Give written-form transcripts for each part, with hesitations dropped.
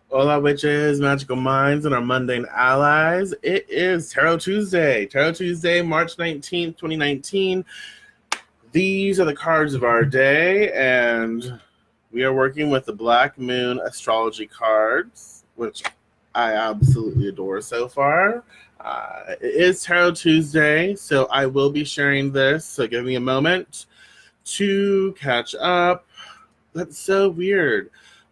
Hola, witches, magical minds, and our mundane allies. It is Tarot Tuesday. Tarot Tuesday, March 19th, 2019. These are the cards of our day, and we are working with the Black Moon Astrology cards, which I absolutely adore so far. It is Tarot Tuesday, so I will be sharing this, so give me a moment to catch up. That's so weird.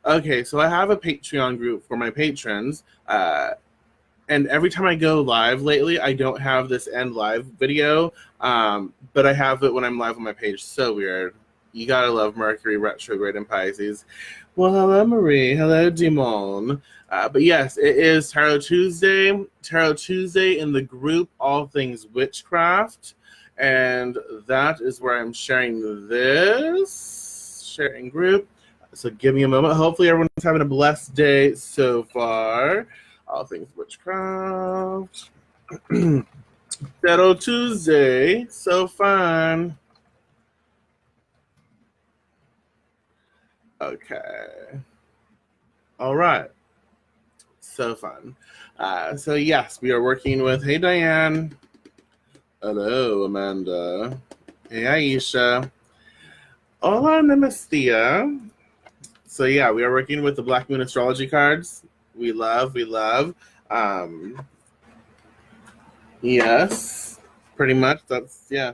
Okay, so I have a Patreon group for my patrons. And every time I go live lately, I don't have this end live video, but I have it when I'm live on my page. So weird. You gotta love Mercury retrograde in Pisces. Well, hello, Marie. Hello, Dimon. But yes, it is Tarot Tuesday. Tarot Tuesday in the group All Things Witchcraft. And that is where I'm sharing this. Sharing group. So give me a moment. Hopefully everyone's having a blessed day so far. All Things Witchcraft. Tarot Tuesday. So fun. Okay. All right. So fun. So yes, we are working with, hey Diane. Hello, Amanda. Hey Aisha. Hola, Namastia. So yeah, we are working with the Black Moon Astrology cards. We love. Yes, pretty much. That's, yeah.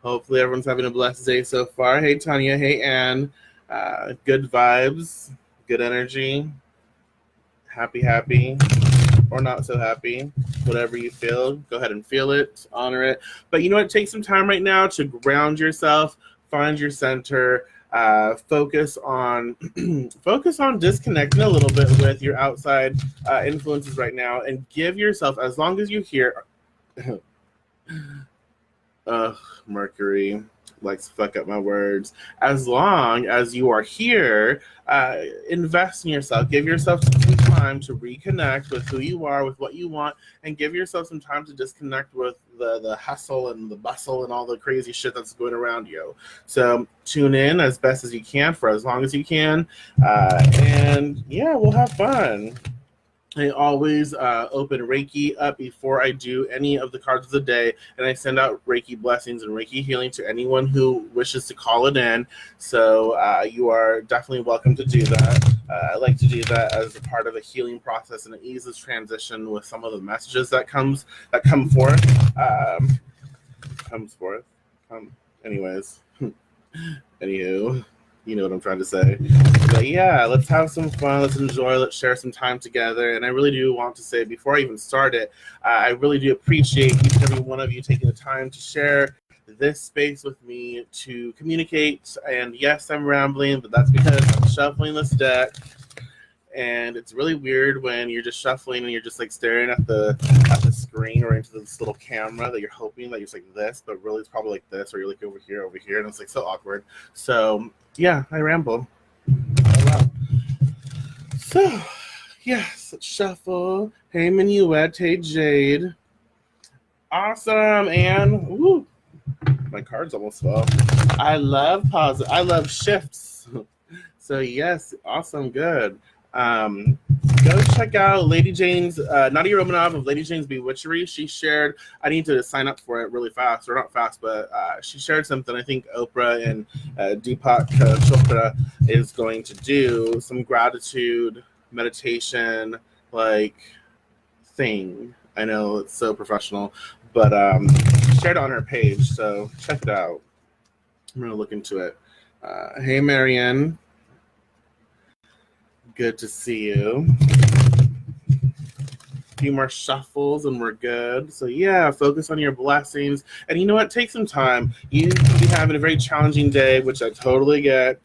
Hopefully everyone's having a blessed day so far. Hey Tanya, hey Anne. Good vibes, good energy. Happy, or not so happy. Whatever you feel, go ahead and feel it, honor it. But you know what? Take some time right now to ground yourself, find your center, focus on focus on disconnecting a little bit with your outside influences right now, and give yourself, as long as you hear Mercury likes to fuck up my words. As long as you are here, invest in yourself. Give yourself some time to reconnect with who you are, with what you want, and give yourself some time to disconnect with the hustle and the bustle and all the crazy shit that's going around you. So tune in as best as you can for as long as you can. And yeah, we'll have fun. I always open Reiki up before I do any of the cards of the day, and I send out Reiki blessings and Reiki healing to anyone who wishes to call it in. So you are definitely welcome to do that. I like to do that as a part of a healing process, and it eases transition with some of the messages that come forth. Comes forth. Anyways, anywho. You know what I'm trying to say. But yeah, let's have some fun. Let's enjoy. Let's share some time together. And I really do want to say, before I even start it, I really do appreciate each and every one of you taking the time to share this space with me, to communicate. And yes, I'm rambling, but that's because I'm shuffling this deck. And it's really weird when you're just shuffling and you're just like staring at the screen or into this little camera that you're hoping that you're like this, but really it's probably like this, or you're like over here, and it's like so awkward. So yeah, I ramble. Oh, wow. So yes, let's shuffle. Hey Minuet, hey Jade. Awesome, and woo, my cards almost fell. I love pause. I love shifts. So yes, awesome, good. Um, Go check out Lady Jane's Nadia Romanov of Lady Jane's Bewitchery. She shared. I need to sign up for it really fast, or not fast, but she shared something. I think Oprah and Deepak Chopra is going to do some gratitude meditation like thing. I know it's so professional, but she shared it on her page, so check it out. I'm gonna look into it. Hey, Marianne. Good to see you. A few more shuffles and we're good. So yeah, focus on your blessings. And you know what? Take some time. You can be having a very challenging day, which I totally get.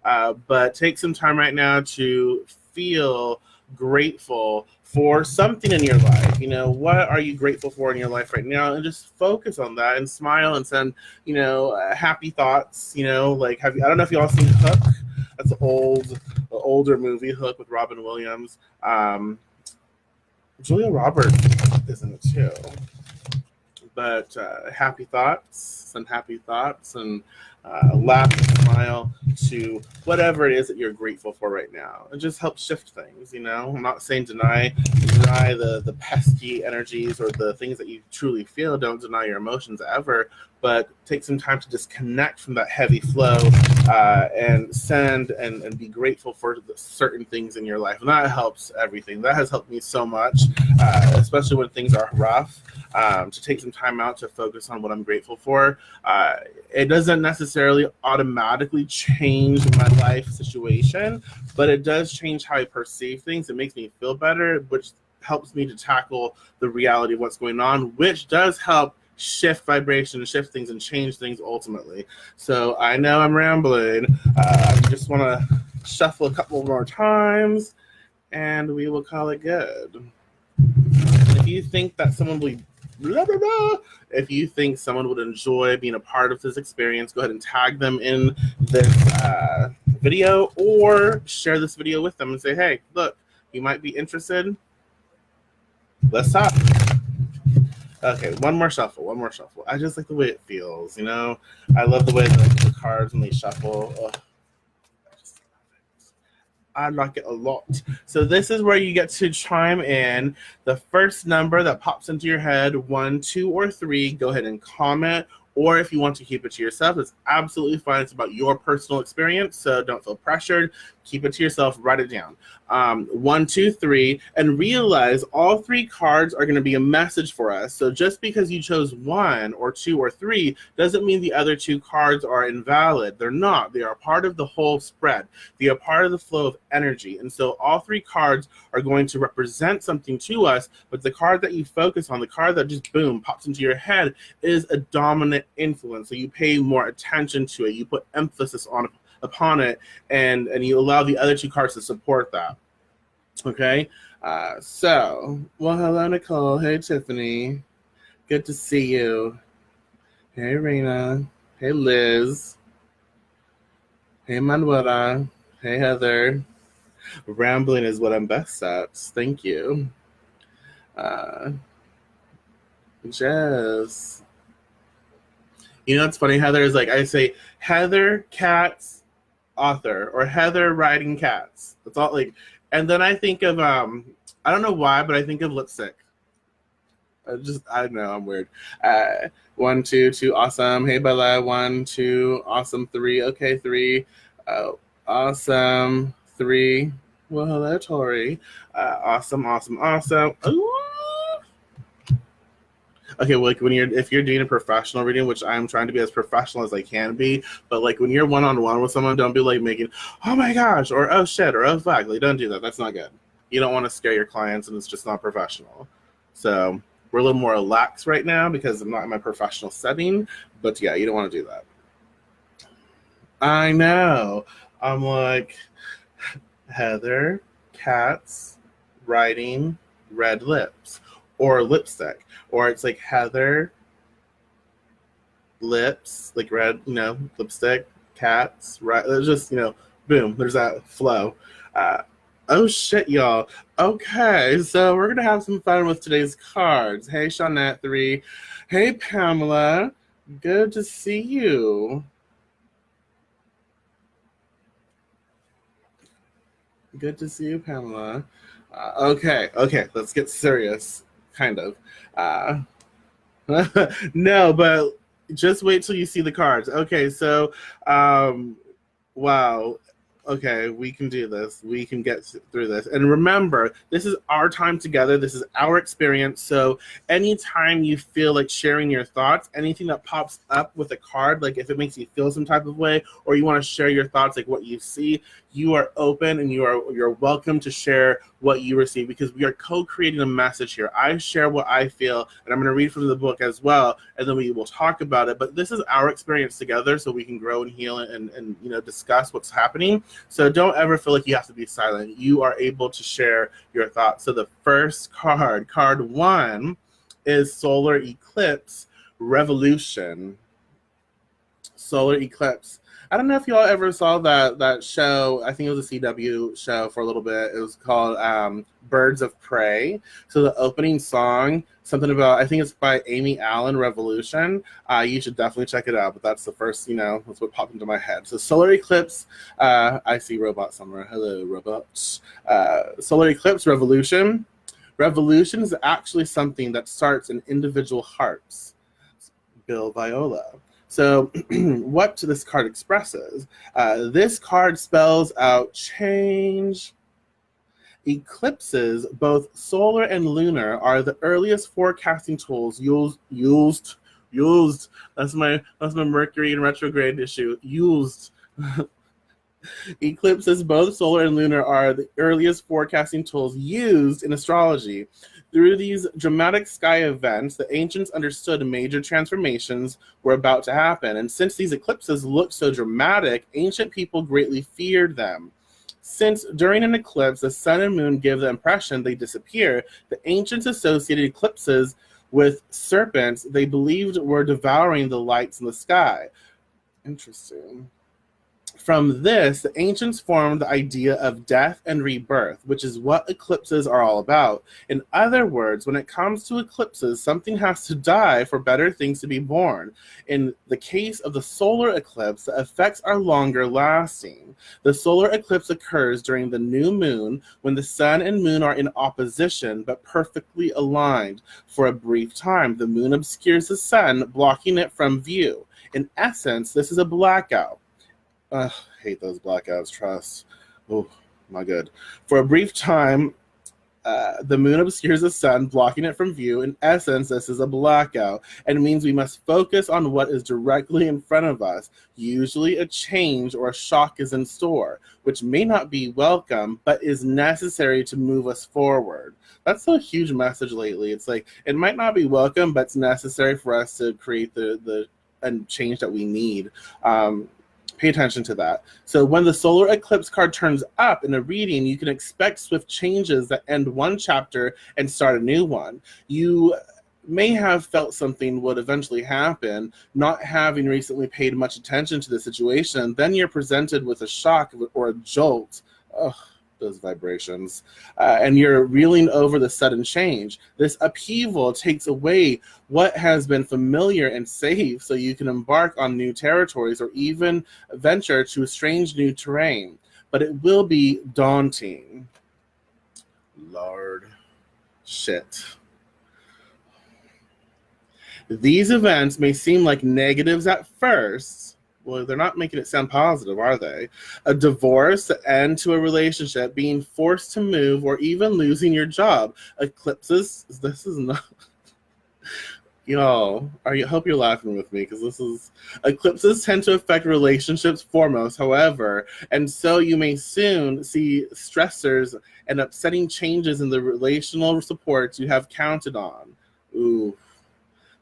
But take some time right now to feel grateful for something in your life. You know, what are you grateful for in your life right now? And just focus on that and smile and send, happy thoughts. Like I don't know if you all seen Hook. That's an older movie, Hook, with Robin Williams. Julia Roberts is in it too. But happy thoughts, and laugh and smile to whatever it is that you're grateful for right now. It just helps shift things, you know? I'm not saying deny the pesky energies or the things that you truly feel. Don't deny your emotions ever, but take some time to disconnect from that heavy flow and send and be grateful for the certain things in your life. And that helps everything. That has helped me so much, especially when things are rough, to take some time out to focus on what I'm grateful for. It doesn't necessarily automatically change my life situation, but it does change how I perceive things. It makes me feel better, which helps me to tackle the reality of what's going on, which does help shift vibration, shift things, and change things ultimately. So I know I'm rambling. I just want to shuffle a couple more times, and we will call it good. And if you think that someone will blah, blah, blah, if you think someone would enjoy being a part of this experience, go ahead and tag them in this video or share this video with them and say, hey, look, you might be interested. Let's talk. Okay, one more shuffle. I just like the way it feels, you know? I love the way the cards, when they shuffle. Ugh. I like it a lot. So this is where you get to chime in. The first number that pops into your head, 1, 2, or 3, go ahead and comment. Or if you want to keep it to yourself, it's absolutely fine. It's about your personal experience, so don't feel pressured. Keep it to yourself. Write it down. 1, 2, 3, and realize all 3 cards are going to be a message for us. So just because you chose 1 or 2 or 3 doesn't mean the other 2 cards are invalid. They're not. They are part of the whole spread. They are part of the flow of energy. And so all 3 cards are going to represent something to us, but the card that you focus on, the card that just boom pops into your head, is a dominant influence. So you pay more attention to it. You put emphasis upon it, and you allow the other 2 cards to support that. Okay, so, well, hello, Nicole. Hey, Tiffany. Good to see you. Hey, Raina. Hey, Liz. Hey, Manuela. Hey, Heather. Rambling is what I'm best at. Thank you. Jess. You know what's funny, Heather, is like I say Heather Cats author or Heather writing cats. That's all, like, and then I think of I don't know why, but I think of lipstick. I know I'm weird. 1, 2, 2, awesome. Hey Bella, 1, 2, awesome. 3, okay, 3, awesome. 3. Well, hello, Tori. Awesome. Ooh. Okay, well, like if you're doing a professional reading, which I'm trying to be as professional as I can be, but like when you're one-on-one with someone, don't be like making, oh my gosh, or oh shit, or oh fuck. Like, don't do that. That's not good. You don't want to scare your clients, and it's just not professional. So we're a little more relaxed right now because I'm not in my professional setting, but yeah, you don't want to do that. I know. I'm like, Heather, cats, writing, red lips, or lipstick. Or it's like Heather, lips, like red, lipstick, cats, right? There's just, boom, there's that flow. Oh shit, y'all. Okay, so we're gonna have some fun with today's cards. Hey, Shawnette 3. Hey, Pamela. Good to see you. Good to see you, Pamela. Okay, let's get serious. Kind of. No, but just wait till you see the cards. Okay, so, wow. Okay, we can do this. We can get through this. And remember, this is our time together. This is our experience. So anytime you feel like sharing your thoughts, anything that pops up with a card, like if it makes you feel some type of way, or you want to share your thoughts, like what you see, you are open and you're welcome to share what you receive, because we are co-creating a message here. I share what I feel, and I'm going to read from the book as well, and then we will talk about it. But this is our experience together, so we can grow and heal and discuss what's happening. So don't ever feel like you have to be silent. You are able to share your thoughts. So the first card 1, is Solar Eclipse Revolution. Solar Eclipse. I don't know if y'all ever saw that show. I think it was a CW show for a little bit. It was called Birds of Prey. So the opening song, something about, I think it's by Amy Allen, Revolution. You should definitely check it out. But that's the first, that's what popped into my head. So solar eclipse. I see robot somewhere. Hello, robots. Solar eclipse, revolution. Revolution is actually something that starts in individual hearts. Bill Viola. So what this card expresses, this card spells out change. Eclipses, both solar and lunar, are the earliest forecasting tools used. That's my Mercury in retrograde issue. Used. Eclipses, both solar and lunar, are the earliest forecasting tools used in astrology. Through these dramatic sky events, the ancients understood major transformations were about to happen. And since these eclipses looked so dramatic, ancient people greatly feared them. Since during an eclipse, the sun and moon give the impression they disappear, the ancients associated eclipses with serpents they believed were devouring the lights in the sky. Interesting. From this, the ancients formed the idea of death and rebirth, which is what eclipses are all about. In other words, when it comes to eclipses, something has to die for better things to be born. In the case of the solar eclipse, the effects are longer lasting. The solar eclipse occurs during the new moon when the sun and moon are in opposition but perfectly aligned. For a brief time, the moon obscures the sun, blocking it from view. In essence, this is a blackout. Hate those blackouts, trust. Oh, my good. For a brief time, the moon obscures the sun, blocking it from view. In essence, this is a blackout, and it means we must focus on what is directly in front of us. Usually a change or a shock is in store, which may not be welcome, but is necessary to move us forward. That's a huge message lately. It's like, it might not be welcome, but it's necessary for us to create the change that we need. Pay attention to that. So when the solar eclipse card turns up in a reading, you can expect swift changes that end one chapter and start a new one. You may have felt something would eventually happen, not having recently paid much attention to the situation. Then you're presented with a shock or a jolt. Ugh, those vibrations. And you're reeling over the sudden change. This upheaval takes away what has been familiar and safe, so you can embark on new territories or even venture to strange new terrain. But it will be daunting. Lord. Shit. These events may seem like negatives at first. Well, they're not making it sound positive, are they? A divorce, the end to a relationship, being forced to move, or even losing your job. Eclipses, this is not... Y'all, hope you're laughing with me, because eclipses tend to affect relationships foremost, however, and so you may soon see stressors and upsetting changes in the relational supports you have counted on. Ooh.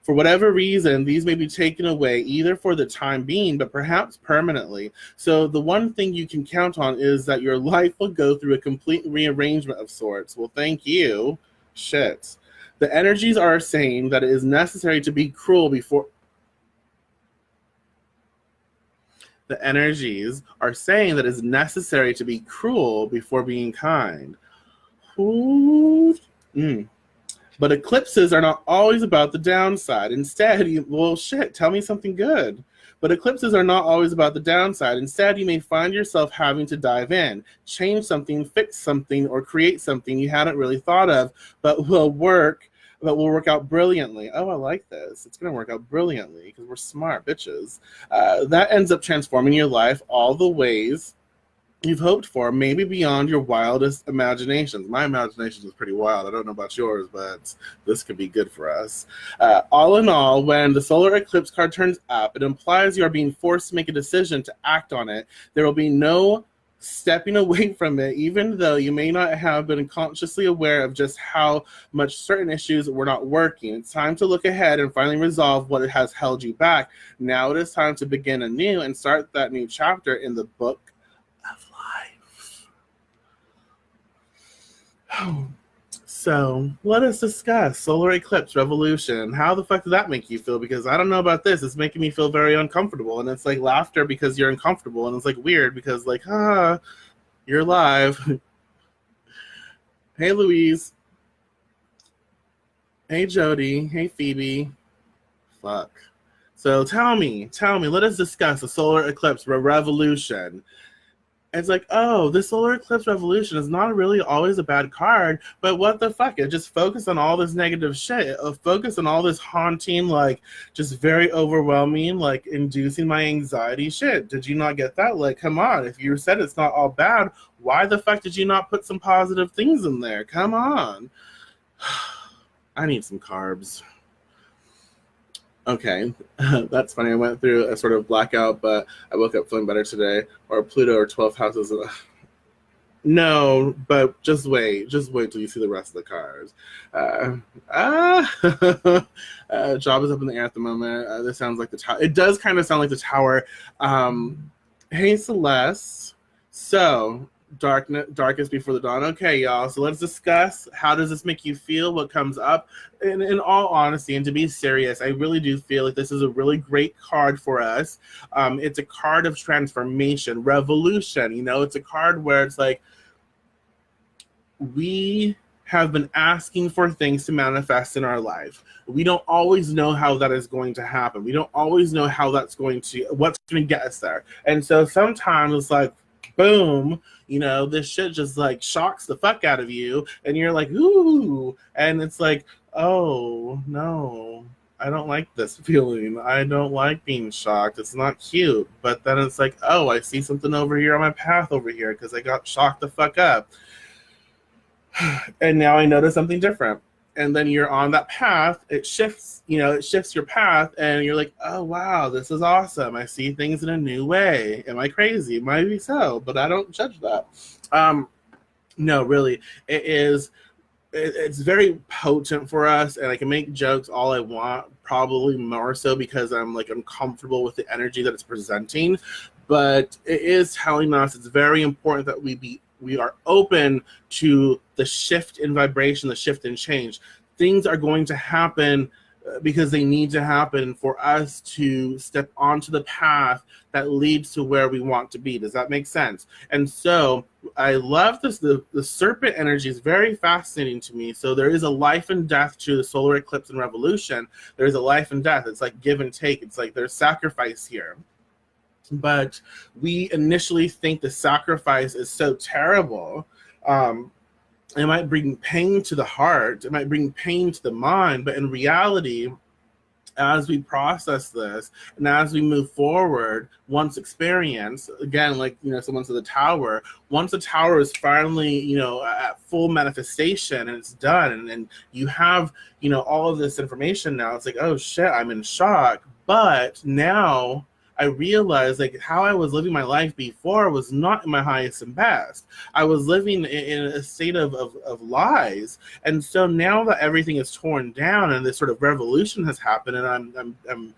For whatever reason, these may be taken away either for the time being, but perhaps permanently. So the one thing you can count on is that your life will go through a complete rearrangement of sorts. Well, thank you. Shit. The energies are saying that it is necessary to be cruel before... The energies are saying that it is necessary to be cruel before being kind. Ooh. But eclipses are not always about the downside. Instead, tell me something good. But eclipses are not always about the downside. Instead, you may find yourself having to dive in, change something, fix something, or create something you hadn't really thought of, but will work out brilliantly. Oh, I like this. It's going to work out brilliantly because we're smart bitches. That ends up transforming your life all the ways you've hoped for, maybe beyond your wildest imaginations. My imagination is pretty wild. I don't know about yours, but this could be good for us. All in all, when the solar eclipse card turns up, it implies you are being forced to make a decision to act on it. There will be no stepping away from it, even though you may not have been consciously aware of just how much certain issues were not working. It's time to look ahead and finally resolve what has held you back. Now it is time to begin anew and start that new chapter in the book of life. So let us discuss solar eclipse revolution. How the fuck did that make you feel? Because I don't know about this. It's making me feel very uncomfortable. And it's like laughter because you're uncomfortable. And it's like weird because like, you're alive. Hey, Louise. Hey, Jody. Hey, Phoebe. Fuck. So tell me, let us discuss the solar eclipse revolution. It's like, oh, the solar eclipse revolution is not really always a bad card, but what the fuck? It just focused on all this negative shit. Focus on all this haunting, like, just very overwhelming, like, inducing my anxiety shit. Did you not get that? Like, come on. If you said it's not all bad, why the fuck did you not put some positive things in there? Come on. I need some carbs. Okay, that's funny. I went through a sort of blackout, but I woke up feeling better today. Or Pluto or 12 houses. No, but just wait till you see the rest of the cars. Job is up in the air at the moment. This sounds like the tower. It does kind of sound like the tower. Hey, Celeste. So, darkest before the dawn. Okay, y'all. So let's discuss how does this make you feel? What comes up? And in all honesty, and to be serious, I really do feel like this is a really great card for us. It's a card of transformation, revolution. You know, it's a card where it's like we have been asking for things to manifest in our life. We don't always know how that is going to happen. We don't always know how what's going to get us there. And so sometimes it's like, boom, you know, this shit just like shocks the fuck out of you, and you're like, ooh, and it's like, oh no, I don't like this feeling. I don't like being shocked. It's not cute. But then it's like, oh, I see something over here on my path over here because I got shocked the fuck up. And now I notice something different. And then you're on that path, it shifts your path, and you're like, oh, wow, this is awesome. I see things in a new way. Am I crazy? Maybe so, but I don't judge that. No, really, it's very potent for us, and I can make jokes all I want, probably more so because I'm comfortable with the energy that it's presenting. But it is telling us it's very important that we are open to the shift in vibration, the shift in change. Things are going to happen because they need to happen for us to step onto the path that leads to where we want to be. Does that make sense? And so I love this. The serpent energy is very fascinating to me. So there is a life and death to the solar eclipse and revolution. There's a life and death. It's like give and take. It's like there's sacrifice here. But we initially think the sacrifice is so terrible. It might bring pain to the heart. It might bring pain to the mind. But in reality, as we process this and as we move forward, once experience, again, someone said the tower, once the tower is finally, at full manifestation and it's done and you have, all of this information now, it's like, oh shit, I'm in shock. But now I realized how I was living my life before was not my highest and best. I was living in a state of lies. And so now that everything is torn down and this sort of revolution has happened and I'm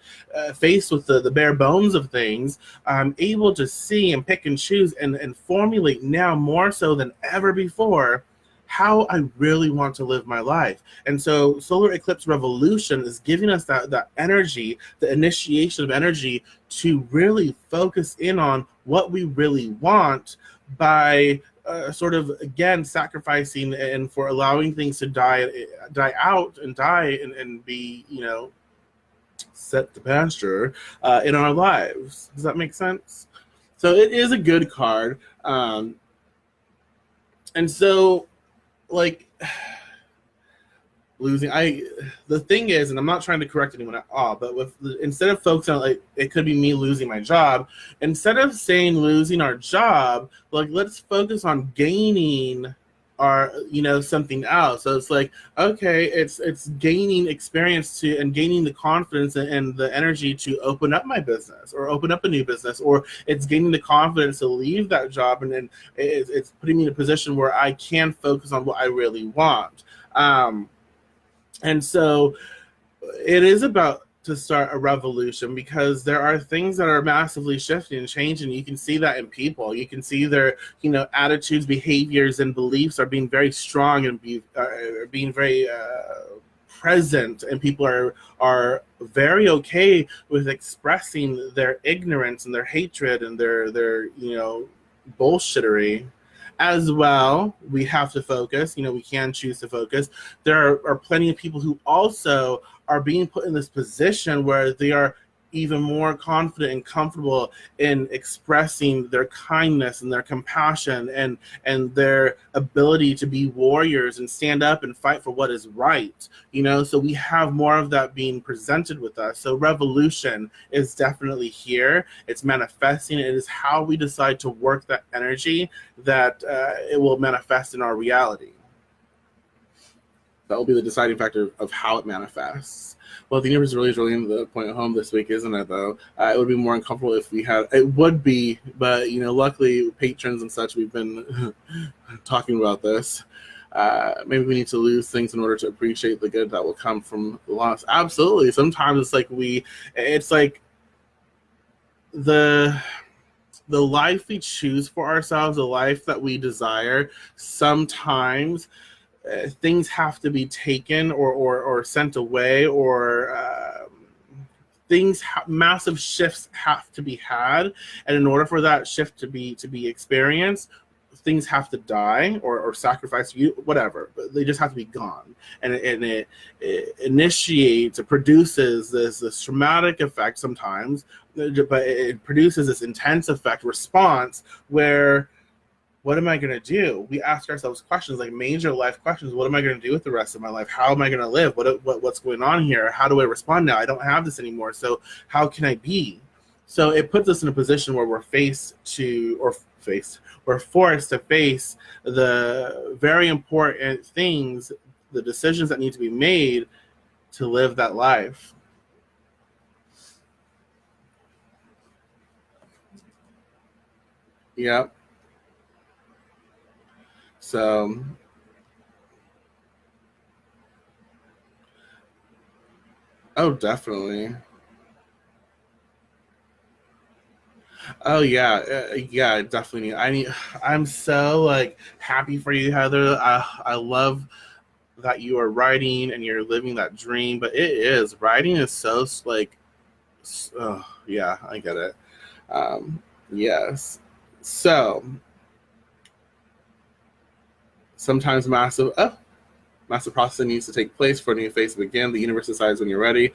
faced with the bare bones of things, I'm able to see and pick and choose and formulate now more so than ever before how I really want to live my life. And so solar eclipse revolution is giving us that energy, the initiation of energy to really focus in on what we really want by sort of, again, sacrificing and for allowing things to die out and be, set to pasture in our lives. Does that make sense? So it is a good card. And so, losing, the thing is, and I'm not trying to correct anyone at all, but instead of focusing on it could be me losing my job, instead of saying losing our job, let's focus on gaining our something else. So it's okay, it's gaining experience and gaining the confidence and the energy to open up my business or open up a new business, or it's gaining the confidence to leave that job and it's putting me in a position where I can focus on what I really want. And so it is about to start a revolution, because there are things that are massively shifting and changing. You can see that in people. You can see their, attitudes, behaviors, and beliefs are being very strong and being very present, and people are very okay with expressing their ignorance and their hatred and their bullshittery. As well, we have to focus. We can choose to focus. There are plenty of people who also are being put in this position where they are even more confident and comfortable in expressing their kindness and their compassion and their ability to be warriors and stand up and fight for what is right. So we have more of that being presented with us. So revolution is definitely here. It's manifesting. It is how we decide to work that energy that it will manifest in our reality. That will be the deciding factor of how it manifests. Well, the universe is really drilling the point at home this week, isn't it, though? It would be more uncomfortable if we had... It would be, but, luckily, patrons and such, we've been talking about this. Maybe we need to lose things in order to appreciate the good that will come from the loss. Absolutely. Sometimes it's like the life we choose for ourselves, the life that we desire, sometimes things have to be taken or sent away, or massive shifts have to be had, and in order for that shift to be experienced, things have to die or sacrifice, whatever, but they just have to be gone, and it initiates, it produces this traumatic effect sometimes, but it produces this intense effect response where, what am I going to do? We ask ourselves questions, like major life questions. What am I going to do with the rest of my life? How am I going to live? What's going on here? How do I respond now? I don't have this anymore. So how can I be? So it puts us in a position where we're forced to face the very important things, the decisions that need to be made to live that life. Yep. So, oh, definitely. Oh yeah, definitely. I'm so happy for you, Heather. I love that you are writing and you're living that dream. But writing is so oh, yeah, I get it. Yes. So sometimes massive processing needs to take place for a new phase to begin. The universe decides when you're ready.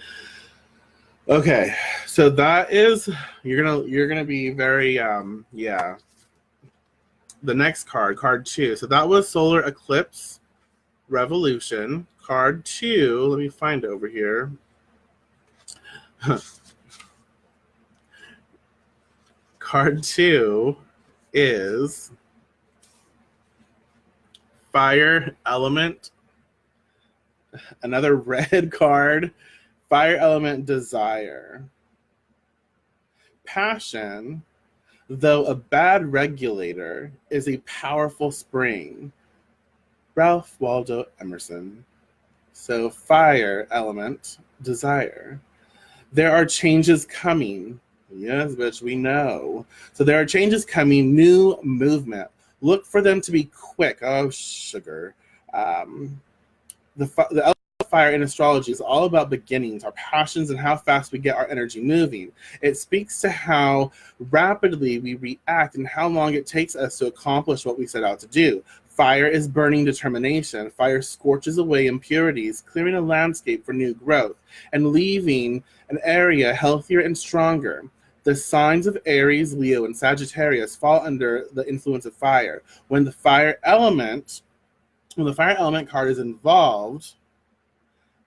Okay, so that is, you're gonna be very The next card 2. So that was Solar Eclipse Revolution. Card 2, let me find it over here. Card 2 is Fire Element. Another red card. Fire Element, Desire. Passion, though a bad regulator, is a powerful spring. Ralph Waldo Emerson. So Fire Element, Desire. There are changes coming. Yes, bitch, we know. So there are changes coming, new movement. Look for them to be quick. Oh, sugar. The element of fire in astrology is all about beginnings, our passions, and how fast we get our energy moving. It speaks to how rapidly we react and how long it takes us to accomplish what we set out to do. Fire is burning determination. Fire scorches away impurities, clearing a landscape for new growth, and leaving an area healthier and stronger. The signs of Aries, Leo, and Sagittarius fall under the influence of fire. When the fire element card is involved,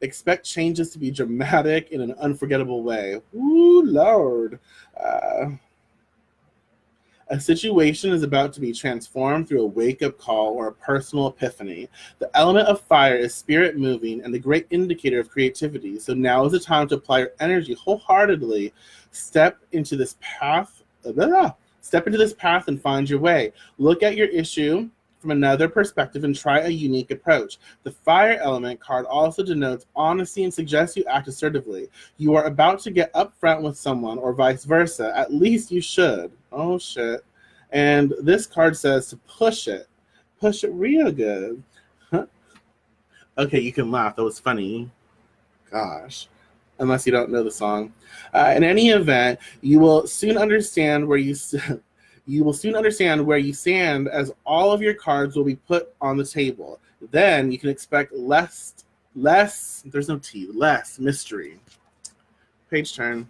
expect changes to be dramatic in an unforgettable way. Ooh, Lord. A situation is about to be transformed through a wake-up call or a personal epiphany. The element of fire is spirit moving and the great indicator of creativity. So now is the time to apply your energy wholeheartedly. Step into this path and find your way. Look at your issue from another perspective and try a unique approach. The fire element card also denotes honesty and suggests you act assertively. You are about to get upfront with someone or vice versa. At least you should. Oh shit. And this card says to push it. Push it real good. Huh? Okay, you can laugh. That was funny. Gosh. Unless you don't know the song. In any event, you will soon understand where you stand, as all of your cards will be put on the table. Then you can expect less, there's no T, less mystery. Page turn.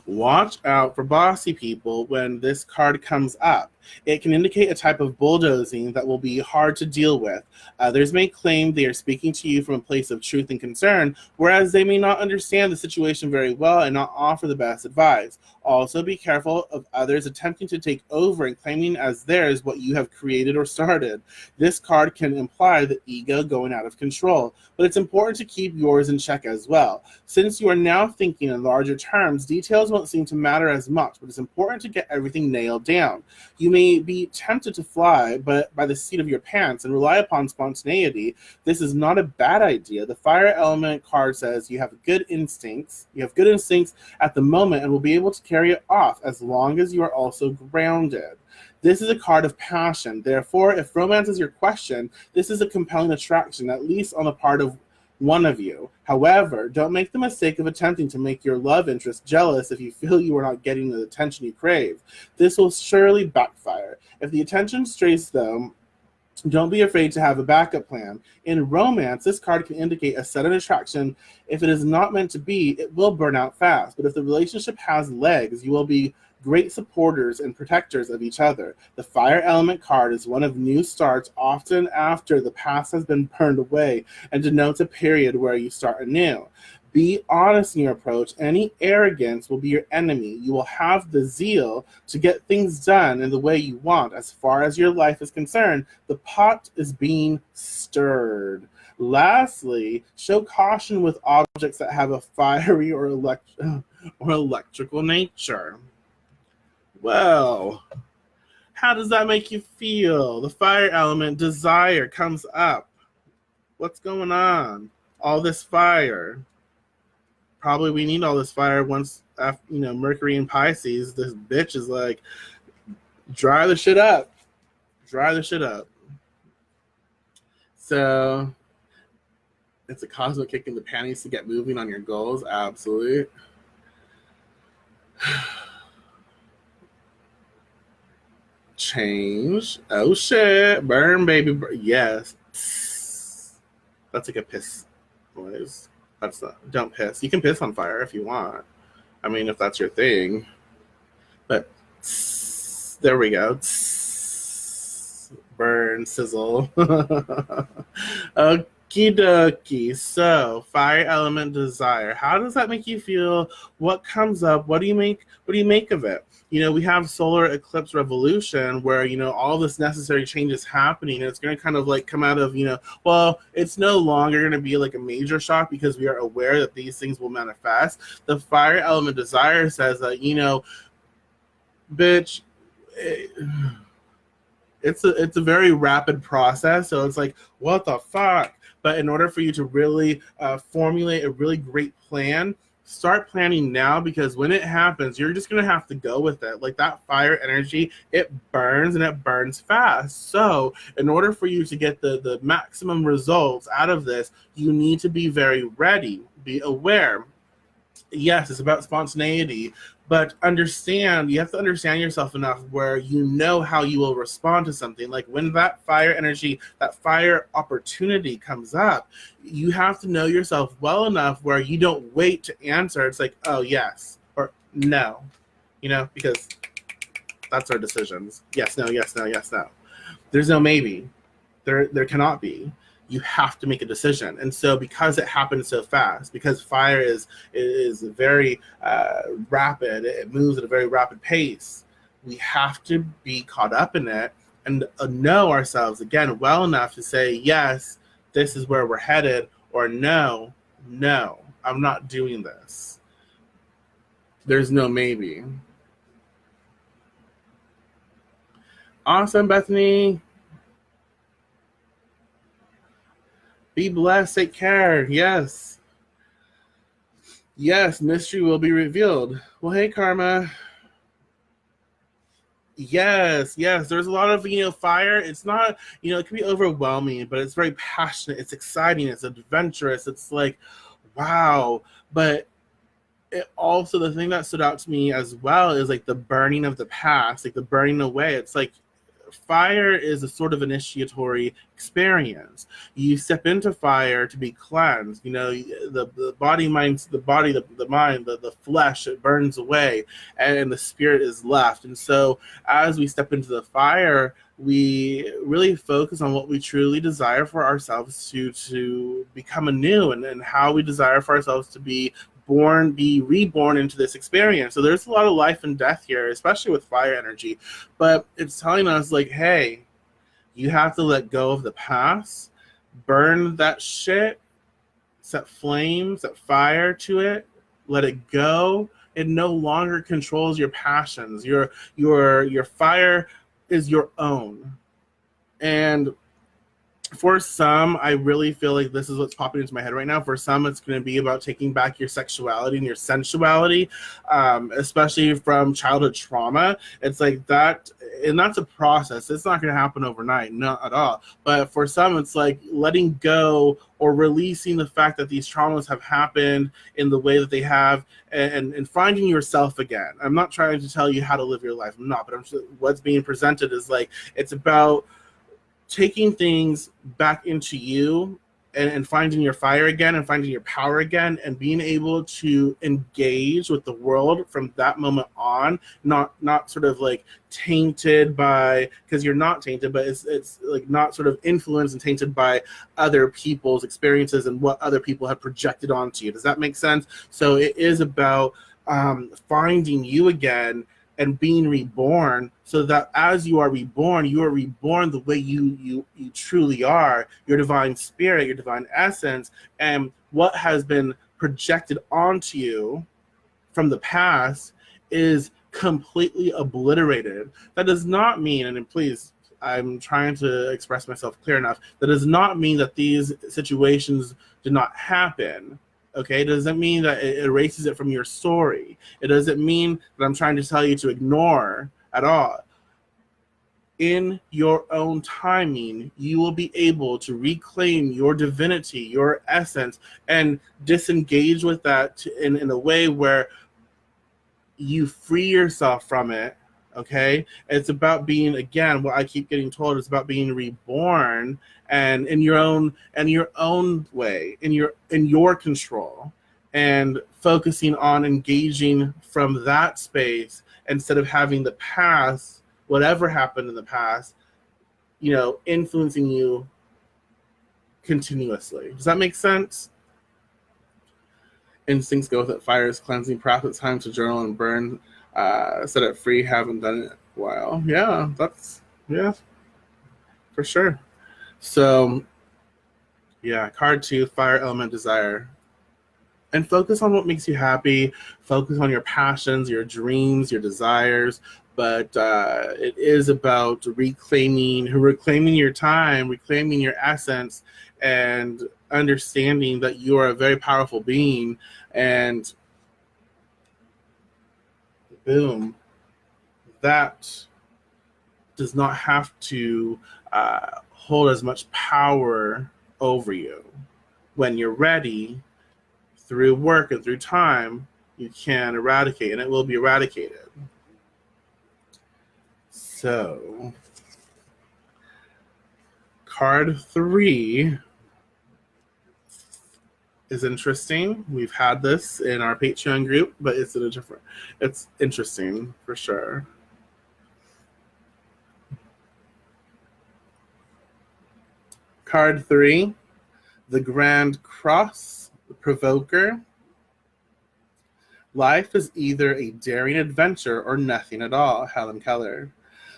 Watch out for bossy people when this card comes up. It can indicate a type of bulldozing that will be hard to deal with. Others may claim they are speaking to you from a place of truth and concern, whereas they may not understand the situation very well and not offer the best advice. Also, be careful of others attempting to take over and claiming as theirs what you have created or started. This card can imply the ego going out of control, but it's important to keep yours in check as well. Since you are now thinking in larger terms, details won't seem to matter as much, but it's important to get everything nailed down. You may be tempted to fly but by the seat of your pants and rely upon spontaneity. This is not a bad idea. The fire element card says you have good instincts. You have good instincts at the moment and will be able to carry it off as long as you are also grounded. This is a card of passion. Therefore, if romance is your question, this is a compelling attraction, at least on the part of one of you. However, don't make the mistake of attempting to make your love interest jealous if you feel you are not getting the attention you crave. This will surely backfire. If the attention strays, though, don't be afraid to have a backup plan. In romance, this card can indicate a sudden attraction. If it is not meant to be, it will burn out fast. But if the relationship has legs, you will be great supporters and protectors of each other. The fire element card is one of new starts, often after the past has been burned away, and denotes a period where you start anew. Be honest in your approach. Any arrogance will be your enemy. You will have the zeal to get things done in the way you want. As far as your life is concerned, the pot is being stirred. Lastly, show caution with objects that have a fiery or electrical nature. Well, how does that make you feel? The fire element, desire, comes up. What's going on? All this fire. Probably we need all this fire once, after, Mercury and Pisces. This bitch is like, dry the shit up. Dry the shit up. So, it's a cosmic kick in the panties to get moving on your goals. Absolutely. Change. Oh shit. Burn, baby. Yes. That's like a piss noise. That's not. Don't piss. You can piss on fire if you want. I mean, if that's your thing. But there we go. Burn, sizzle. Okie dokie. So, fire element, desire. How does that make you feel? What comes up? What do you make of it? We have solar eclipse revolution where, all this necessary change is happening. And it's going to kind of like come out of, well, it's no longer going to be like a major shock because we are aware that these things will manifest. The fire element desire says that, bitch, it's a very rapid process. So it's like, what the fuck? But in order for you to really formulate a really great plan, start planning now, because when it happens, you're just going to have to go with it. Like that fire energy, it burns and it burns fast. So in order for you to get the maximum results out of this, you need to be very ready, be aware. Yes, it's about spontaneity, but you have to understand yourself enough where you know how you will respond to something. Like when that fire energy, that fire opportunity comes up, you have to know yourself well enough where you don't wait to answer. It's like, oh, yes, or no, because that's our decisions. Yes, no, yes, no, yes, no. There's no maybe. There cannot be. You have to make a decision. And so because it happens so fast, because fire is very rapid, it moves at a very rapid pace, we have to be caught up in it and know ourselves, again, well enough to say, yes, this is where we're headed, or no, I'm not doing this. There's no maybe. Awesome, Bethany. Be blessed. Take care. Yes. Yes, mystery will be revealed. Well, hey, Karma. Yes, yes. There's a lot of, fire. It's not, it can be overwhelming, but it's very passionate. It's exciting. It's adventurous. It's like, wow. But it also, the thing that stood out to me as well is like the burning of the past, like the burning away. It's like fire is a sort of initiatory experience. You step into fire to be cleansed. The body, mind, the mind, the flesh, it burns away, and the spirit is left. And so, as we step into the fire, we really focus on what we truly desire for ourselves to become anew, and how we desire for ourselves to be reborn into this experience. So there's a lot of life and death here, especially with fire energy. But it's telling us, like, hey, you have to let go of the past, burn that shit, set flames, set fire to it, let it go. It no longer controls your passions. Your fire is your own. And for some, I really feel like this is what's popping into my head right now. For some, it's going to be about taking back your sexuality and your sensuality, especially from childhood trauma. It's like that, and that's a process. It's not going to happen overnight, not at all. But for some, it's like letting go or releasing the fact that these traumas have happened in the way that they have, and finding yourself again. I'm not trying to tell you how to live your life. I'm not, but what's being presented is like, it's about taking things back into you, and finding your fire again, and finding your power again, and being able to engage with the world from that moment on, not sort of like tainted by, because you're not tainted, but it's like not sort of influenced and tainted by other people's experiences and what other people have projected onto you. Does that make sense? So it is about finding you again and being reborn, so that as you are reborn the way you truly are, your divine spirit, your divine essence, and what has been projected onto you from the past is completely obliterated. That does not mean, and please, I'm trying to express myself clear enough, that does not mean that these situations did not happen. Okay, it doesn't mean that it erases it from your story. It doesn't mean that I'm trying to tell you to ignore at all. In your own timing, you will be able to reclaim your divinity, your essence, and disengage with that in a way where you free yourself from it. Okay, it's about being, again, what I keep getting told, is about being reborn, and in your own way, in your control, and focusing on engaging from that space, instead of having the past, whatever happened in the past, influencing you continuously. Does that make sense? Instincts go with it. Fire is cleansing. Prophet time to journal and burn. Set it free. Haven't done it in a while. Yeah, for sure. So, yeah, card 2, fire element desire. And focus on what makes you happy. Focus on your passions, your dreams, your desires. But it is about reclaiming your time, reclaiming your essence, and understanding that you are a very powerful being. And boom, that does not have to hold as much power over you. When you're ready, through work and through time, you can eradicate, and it will be eradicated. So, card 3 is interesting. We've had this in our Patreon group, but it's interesting for sure. Card 3, the Grand Cross, the Provoker. Life is either a daring adventure or nothing at all, Helen Keller.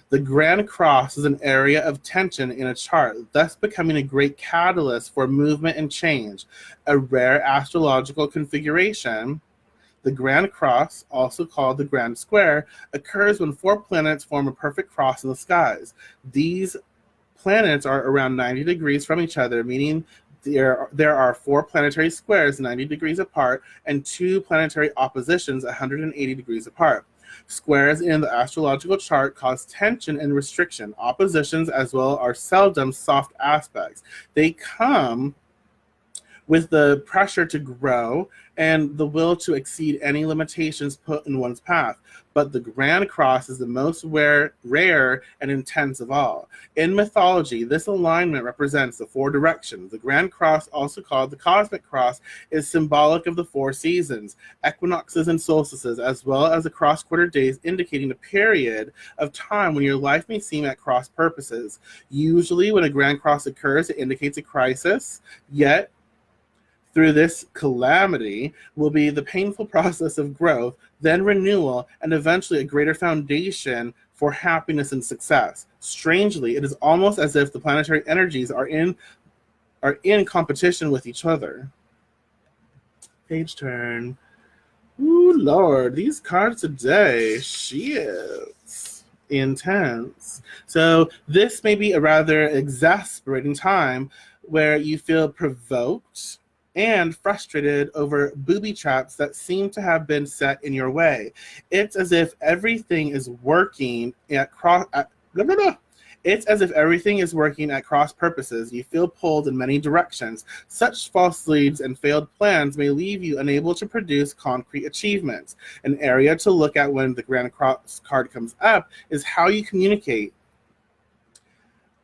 The Grand Cross is an area of tension in a chart, thus becoming a great catalyst for movement and change. A rare astrological configuration, the Grand Cross, also called the Grand Square, occurs when 4 planets form a perfect cross in the skies. These planets are around 90 degrees from each other, meaning There are 4 planetary squares 90 degrees apart and 2 planetary oppositions 180 degrees apart. Squares in the astrological chart cause tension and restriction. Oppositions as well are seldom soft aspects. They come with the pressure to grow and the will to exceed any limitations put in one's path. But the Grand Cross is the most rare and intense of all. In mythology, this alignment represents the 4 directions. The Grand Cross, also called the Cosmic Cross, is symbolic of the 4 seasons, equinoxes and solstices, as well as the cross-quarter days, indicating a period of time when your life may seem at cross purposes. Usually, when a Grand Cross occurs, it indicates a crisis, yet through this calamity will be the painful process of growth, then renewal, and eventually a greater foundation for happiness and success. Strangely, it is almost as if the planetary energies are in competition with each other. Page turn. Ooh, Lord, these cards today, shit, intense. So this may be a rather exasperating time where you feel provoked and frustrated over booby traps that seem to have been set in your way. It's as if everything is working at cross purposes. You feel pulled in many directions. Such false leads and failed plans may leave you unable to produce concrete achievements. An area to look at when the Grand Cross card comes up is how you communicate.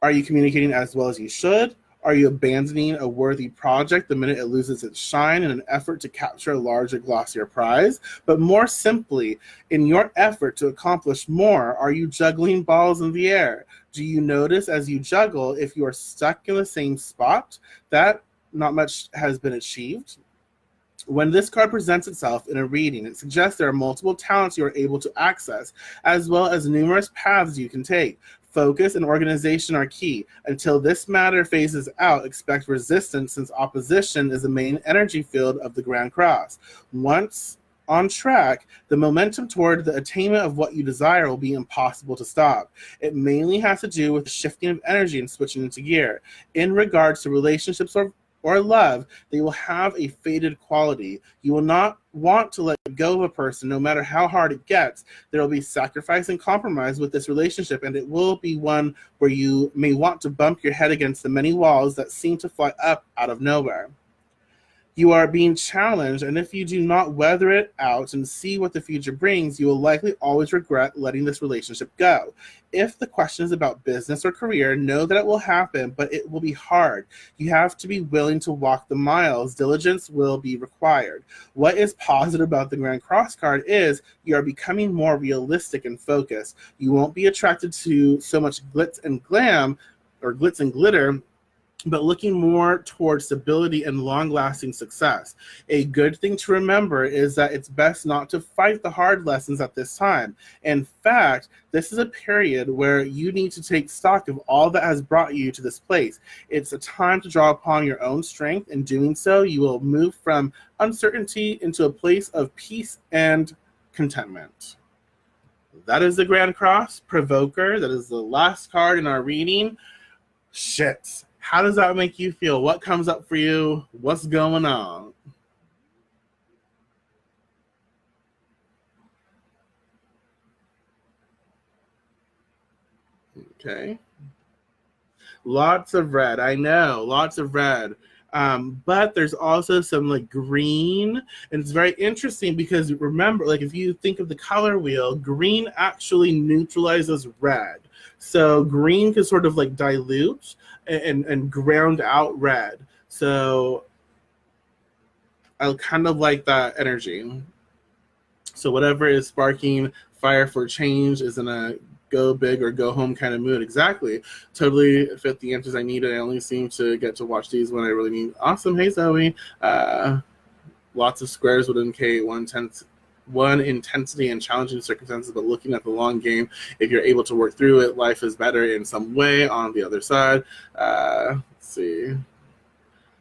Are you communicating as well as you should? Are you abandoning a worthy project the minute it loses its shine in an effort to capture a larger, glossier prize? But more simply, in your effort to accomplish more, are you juggling balls in the air? Do you notice as you juggle if you are stuck in the same spot that not much has been achieved? When this card presents itself in a reading, it suggests there are multiple talents you are able to access, as well as numerous paths you can take. Focus and organization are key. Until this matter phases out, expect resistance, since opposition is the main energy field of the Grand Cross. Once on track, the momentum toward the attainment of what you desire will be impossible to stop. It mainly has to do with the shifting of energy and switching into gear. In regards to relationships or love, they will have a faded quality. You will not want to let go of a person no matter how hard it gets. There will be sacrifice and compromise with this relationship, and it will be one where you may want to bump your head against the many walls that seem to fly up out of nowhere. You are being challenged, and if you do not weather it out and see what the future brings, you will likely always regret letting this relationship go. If the question is about business or career, know that it will happen, but it will be hard. You have to be willing to walk the miles. Diligence will be required. What is positive about the Grand Cross card is you are becoming more realistic and focused. You won't be attracted to so much glitz and glam or glitz and glitter, but looking more towards stability and long-lasting success. A good thing to remember is that it's best not to fight the hard lessons at this time. In fact, this is a period where you need to take stock of all that has brought you to this place. It's a time to draw upon your own strength. In doing so, you will move from uncertainty into a place of peace and contentment. That is the Grand Cross Provoker. That is the last card in our reading. Shit. How does that make you feel? What comes up for you? What's going on? Okay. Lots of red. I know. Lots of red. But there's also some like green, and it's very interesting because remember, like if you think of the color wheel, green actually neutralizes red. So green can sort of like dilute and ground out red. So I kind of like that energy. So whatever is sparking fire for change is in a go big or go home kind of mood. Exactly. Totally fit the answers I needed. I only seem to get to watch these when I really need. Awesome. Hey, Zoe. Lots of squares would indicate one intensity and challenging circumstances, but looking at the long game, if you're able to work through it, life is better in some way on the other side. Let's see.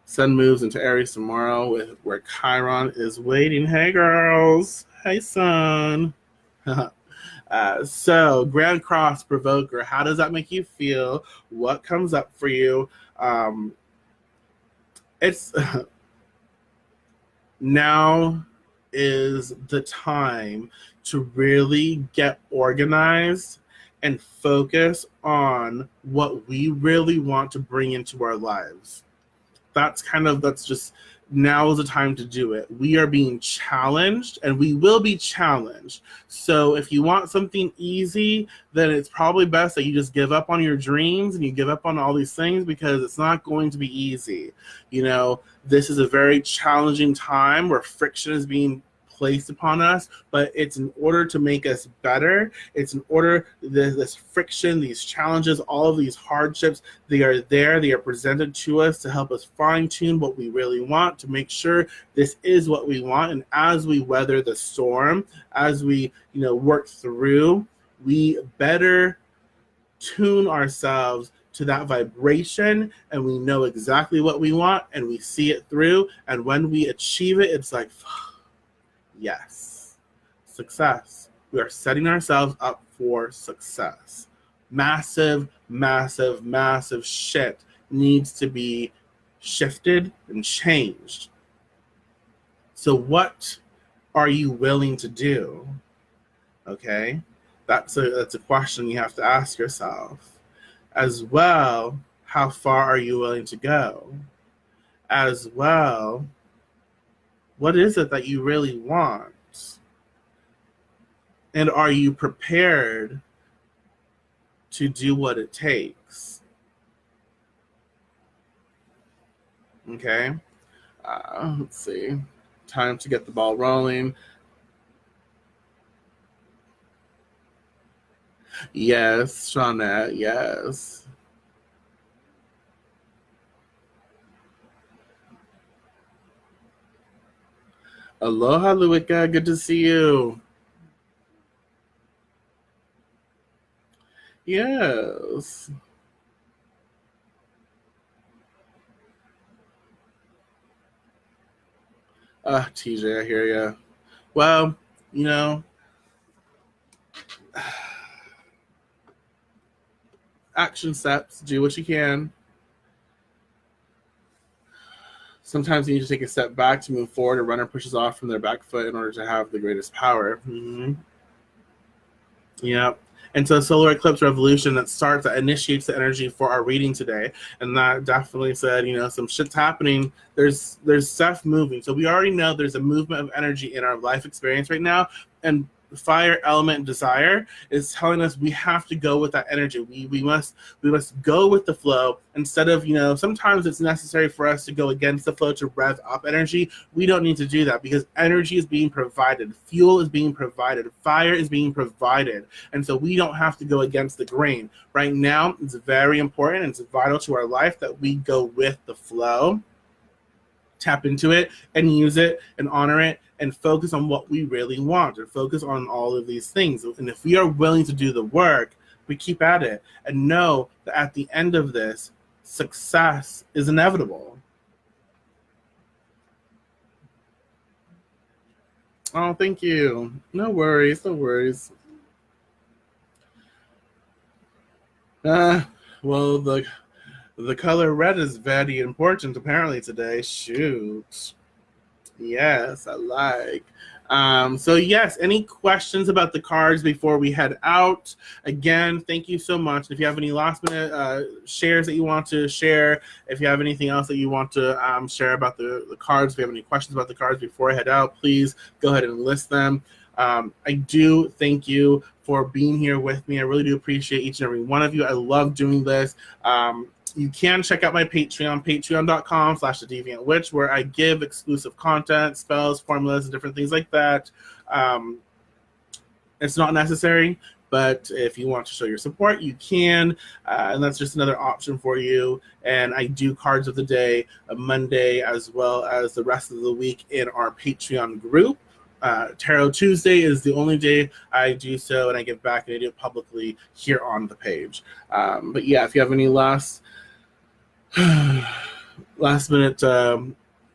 Sun moves into Aries tomorrow where Chiron is waiting. Hey, girls. Hey, Sun. So, Grand Cross Provoker, how does that make you feel? What comes up for you? It's now is the time to really get organized and focus on what we really want to bring into our lives. That's just now is the time to do it. We are being challenged and we will be challenged. So if you want something easy, then it's probably best that you just give up on your dreams and you give up on all these things, because it's not going to be easy. This is a very challenging time where friction is being placed upon us, but it's in order to make us better. It's in order, this friction, these challenges, all of these hardships, they are there. They are presented to us to help us fine tune what we really want, to make sure this is what we want. And as we weather the storm, as we work through, we better tune ourselves to that vibration, and we know exactly what we want, and we see it through. And when we achieve it, it's like, yes, success. We are setting ourselves up for success. Massive, massive, massive shit needs to be shifted and changed. So what are you willing to do? Okay, that's a question you have to ask yourself. As well, how far are you willing to go? As well, what is it that you really want? And are you prepared to do what it takes? Okay. Let's see. Time to get the ball rolling. Yes, Shawnette, yes. Aloha, Luika. Good to see you. Yes. TJ, I hear ya. Well, action steps. Do what you can. Sometimes you need to take a step back to move forward. A runner pushes off from their back foot in order to have the greatest power. Mm-hmm. Yeah. And so solar eclipse revolution that initiates the energy for our reading today. And that definitely said, some shit's happening. There's stuff moving. So we already know there's a movement of energy in our life experience right now. And fire element desire is telling us we have to go with that energy. We must go with the flow instead of, sometimes it's necessary for us to go against the flow to rev up energy. We don't need to do that because energy is being provided, fuel is being provided, fire is being provided, and so we don't have to go against the grain. Right now, it's very important, it's vital to our life that we go with the flow, tap into it and use it and honor it and focus on what we really want and focus on all of these things. And if we are willing to do the work, we keep at it and know that at the end of this, success is inevitable. Oh, thank you. No worries, no worries. Well, the color red is very important apparently today. Shoot. Yes, I like. So yes, any questions about the cards before we head out? Again, thank you so much. If you have any last minute shares that you want to share, if you have anything else that you want to share about the cards, if you have any questions about the cards before I head out, please go ahead and list them. I do thank you for being here with me. I really do appreciate each and every one of you. I love doing this. You can check out my Patreon, patreon.com/thedeviantwitch, where I give exclusive content, spells, formulas, and different things like that. It's not necessary, but if you want to show your support, you can, and that's just another option for you. And I do cards of the day, Monday, as well as the rest of the week in our Patreon group. Tarot Tuesday is the only day I do so, and I give back and I do it publicly here on the page. But yeah, if you have any last minute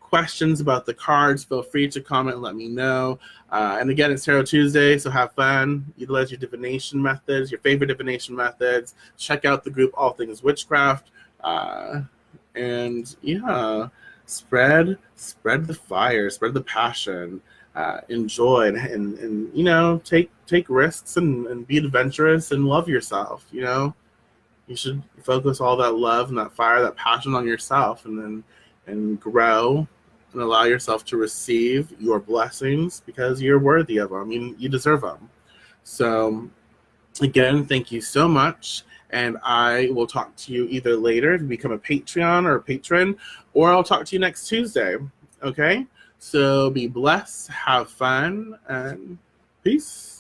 questions about the cards, feel free to comment and let me know. And again, it's Tarot Tuesday, so have fun. Utilize your divination methods, your favorite divination methods. Check out the group All Things Witchcraft. And yeah, spread the fire, spread the passion, enjoy and you know, take risks and be adventurous and love yourself. You know, you should focus all that love and that fire, that passion on yourself, and then and grow and allow yourself to receive your blessings because you're worthy of them. You deserve them. So again, thank you so much. And I will talk to you either later to become a Patreon or a patron, or I'll talk to you next Tuesday. Okay? So be blessed, have fun, and peace.